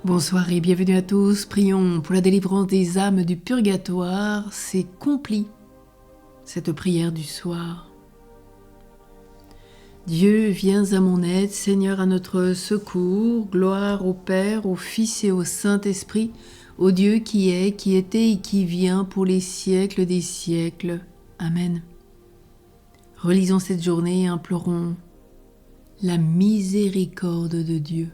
Bonsoir et bienvenue à tous. Prions pour la délivrance des âmes du purgatoire. C'est compli, cette prière du soir. Dieu, viens à mon aide, Seigneur à notre secours. Gloire au Père, au Fils et au Saint-Esprit, au Dieu qui est, qui était et qui vient pour les siècles des siècles. Amen. Relisons cette journée et implorons la miséricorde de Dieu.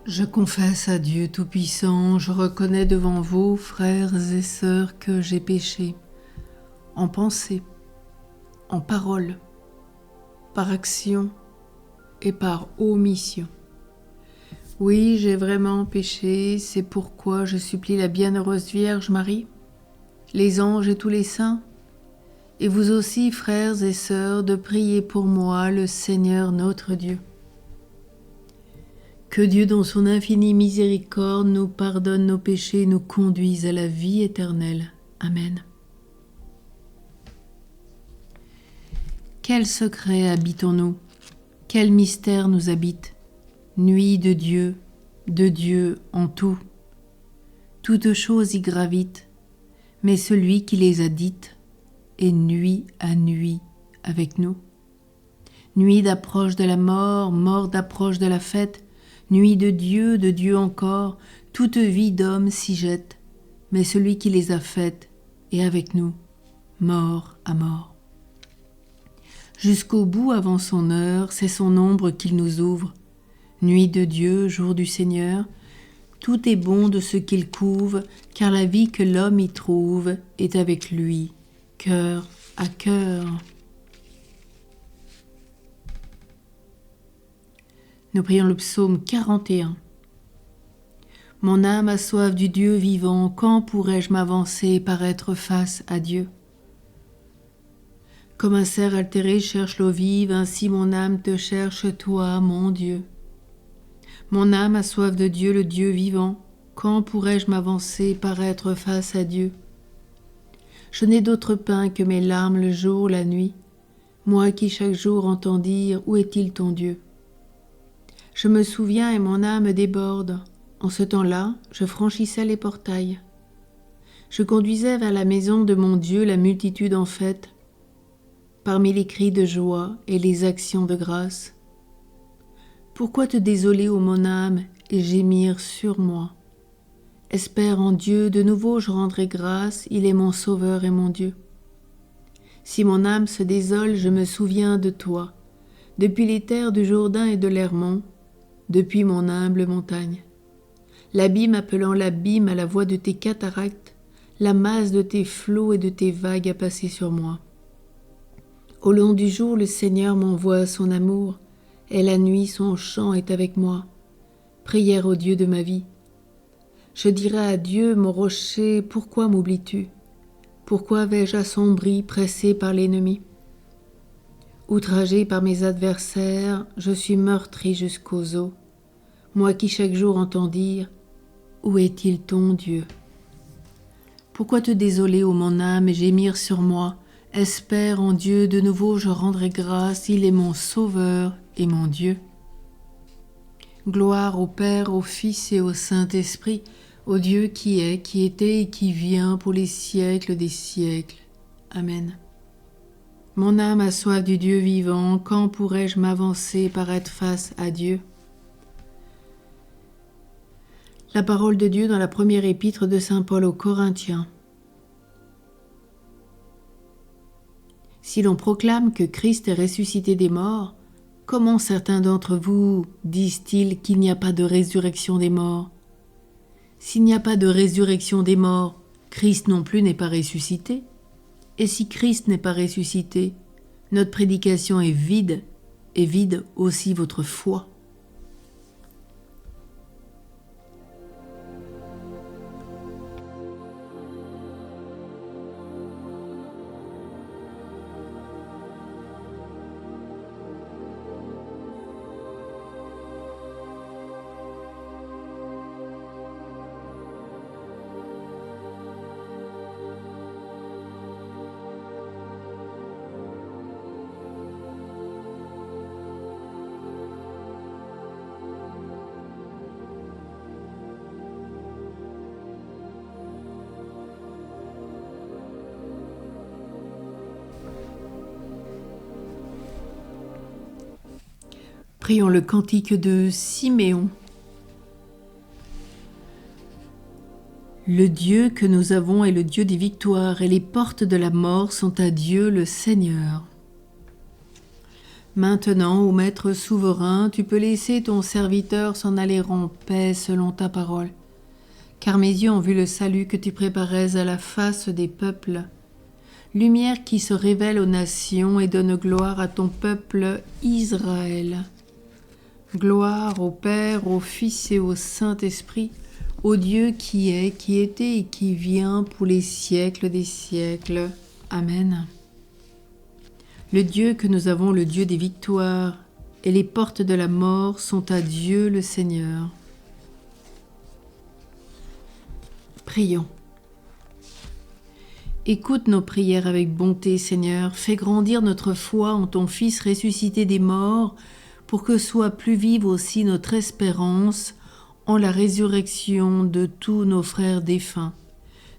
Je confesse à Dieu Tout-Puissant, je reconnais devant vous, frères et sœurs, que j'ai péché, en pensée, en parole, par action et par omission. Oui, j'ai vraiment péché, c'est pourquoi je supplie la bienheureuse Vierge Marie, les anges et tous les saints, et vous aussi, frères et sœurs, de prier pour moi, le Seigneur notre Dieu. Que Dieu, dans son infinie miséricorde, nous pardonne nos péchés et nous conduise à la vie éternelle. Amen. Quel secret habitons-nous? Quel mystère nous habite? Nuit de Dieu en tout. Toutes choses y gravitent, mais celui qui les a dites est nuit à nuit avec nous. Nuit d'approche de la mort, mort d'approche de la fête, nuit de Dieu encore, toute vie d'homme s'y jette, mais celui qui les a faites est avec nous, mort à mort. Jusqu'au bout avant son heure, c'est son ombre qu'il nous ouvre. Nuit de Dieu, jour du Seigneur, tout est bon de ce qu'il couve, car la vie que l'homme y trouve est avec lui, cœur à cœur. Nous prions le psaume 41. Mon âme a soif du Dieu vivant, quand pourrais-je m'avancer et paraître face à Dieu? Comme un cerf altéré cherche l'eau vive, ainsi mon âme te cherche, toi, mon Dieu. Mon âme a soif de Dieu, le Dieu vivant, quand pourrais-je m'avancer et paraître face à Dieu? Je n'ai d'autre pain que mes larmes le jour, la nuit, moi qui chaque jour entends dire, où est-il ton Dieu? Je me souviens et mon âme déborde. En ce temps-là, je franchissais les portails. Je conduisais vers la maison de mon Dieu la multitude en fête, parmi les cris de joie et les actions de grâce. Pourquoi te désoler, ô mon âme, et gémir sur moi? Espère en Dieu, de nouveau je rendrai grâce, il est mon Sauveur et mon Dieu. Si mon âme se désole, je me souviens de toi, depuis les terres du Jourdain et de l'Hermont, depuis mon humble montagne. L'abîme appelant l'abîme à la voix de tes cataractes, la masse de tes flots et de tes vagues a passé sur moi. Au long du jour, le Seigneur m'envoie son amour, et la nuit, son chant est avec moi. Prière au Dieu de ma vie. Je dirai à Dieu, mon rocher, pourquoi m'oublies-tu? Pourquoi vais-je assombri, pressé par l'ennemi? Outragé par mes adversaires, je suis meurtri jusqu'aux os. Moi qui chaque jour entends dire, où est-il ton Dieu? Pourquoi te désoler, ô mon âme, et gémir sur moi? Espère en Dieu, de nouveau je rendrai grâce, il est mon Sauveur et mon Dieu. Gloire au Père, au Fils et au Saint-Esprit, au Dieu qui est, qui était et qui vient pour les siècles des siècles. Amen. Mon âme a soif du Dieu vivant, quand pourrais-je m'avancer et paraître face à Dieu? La parole de Dieu dans la première épître de saint Paul aux Corinthiens. Si l'on proclame que Christ est ressuscité des morts, comment certains d'entre vous disent-ils qu'il n'y a pas de résurrection des morts? S'il n'y a pas de résurrection des morts, Christ non plus n'est pas ressuscité. Et si Christ n'est pas ressuscité, notre prédication est vide, et vide aussi votre foi. Prions le cantique de Siméon. Le Dieu que nous avons est le Dieu des victoires, et les portes de la mort sont à Dieu le Seigneur. Maintenant, ô Maître souverain, tu peux laisser ton serviteur s'en aller en paix selon ta parole, car mes yeux ont vu le salut que tu préparais à la face des peuples, lumière qui se révèle aux nations et donne gloire à ton peuple Israël. Gloire au Père, au Fils et au Saint-Esprit, au Dieu qui est, qui était et qui vient pour les siècles des siècles. Amen. Le Dieu que nous avons, le Dieu des victoires, et les portes de la mort sont à Dieu le Seigneur. Prions. Écoute nos prières avec bonté, Seigneur. Fais grandir notre foi en ton Fils ressuscité des morts, pour que soit plus vive aussi notre espérance en la résurrection de tous nos frères défunts.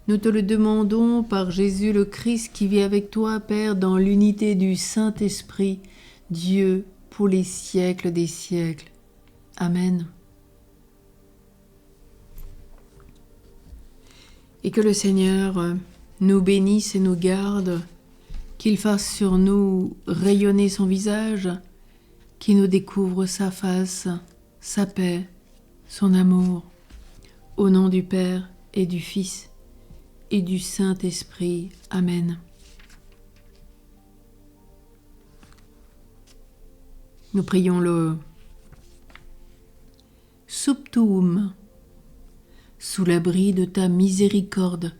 Nous te le demandons par Jésus le Christ qui vit avec toi, Père, dans l'unité du Saint-Esprit, Dieu, pour les siècles des siècles. Amen. Et que le Seigneur nous bénisse et nous garde, qu'il fasse sur nous rayonner son visage, qu'il nous découvre sa face, sa paix, son amour. Au nom du Père et du Fils et du Saint-Esprit. Amen. Nous prions le Subtuum. Sous l'abri de ta miséricorde,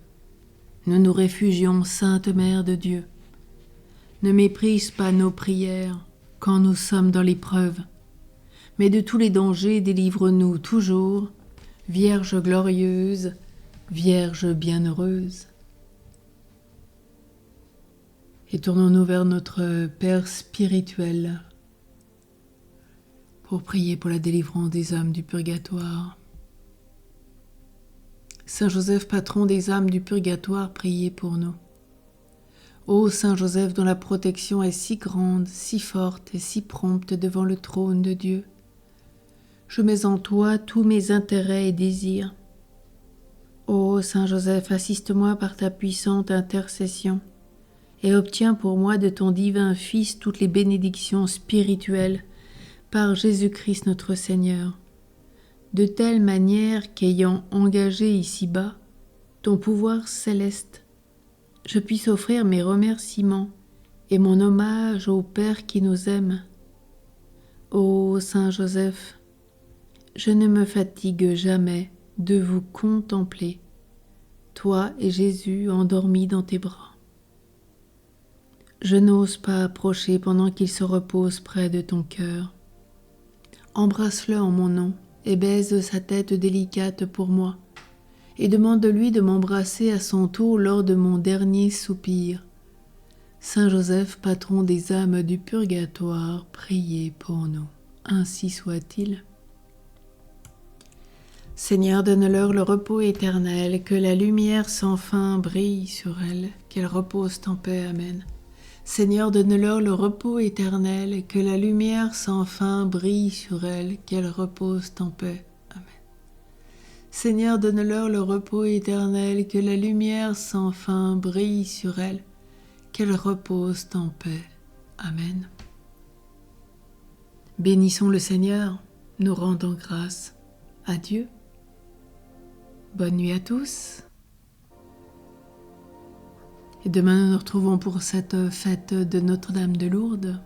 nous nous réfugions, Sainte Mère de Dieu. Ne méprise pas nos prières quand nous sommes dans l'épreuve, mais de tous les dangers délivre-nous toujours, Vierge glorieuse, Vierge bienheureuse. Et tournons-nous vers notre Père spirituel pour prier pour la délivrance des âmes du purgatoire. Saint Joseph, patron des âmes du purgatoire, priez pour nous. Ô Saint Joseph, dont la protection est si grande, si forte et si prompte devant le trône de Dieu, je mets en toi tous mes intérêts et désirs. Ô Saint Joseph, assiste-moi par ta puissante intercession et obtiens pour moi de ton divin Fils toutes les bénédictions spirituelles par Jésus-Christ notre Seigneur, de telle manière qu'ayant engagé ici-bas ton pouvoir céleste, je puisse offrir mes remerciements et mon hommage au Père qui nous aime. Ô Saint Joseph, je ne me fatigue jamais de vous contempler, toi et Jésus endormis dans tes bras. Je n'ose pas approcher pendant qu'il se repose près de ton cœur. Embrasse-le en mon nom et baise sa tête délicate pour moi, et demande-lui de m'embrasser à son tour lors de mon dernier soupir. Saint Joseph, patron des âmes du purgatoire, priez pour nous. Ainsi soit-il. Seigneur, donne-leur le repos éternel, que la lumière sans fin brille sur elles, qu'elles reposent en paix. Amen. Seigneur, donne-leur le repos éternel, que la lumière sans fin brille sur elles, qu'elles reposent en paix. Seigneur, donne-leur le repos éternel, que la lumière sans fin brille sur elles, qu'elles reposent en paix. Amen. Bénissons le Seigneur, nous rendons grâce à Dieu. Bonne nuit à tous. Et demain nous nous retrouvons pour cette fête de Notre-Dame de Lourdes.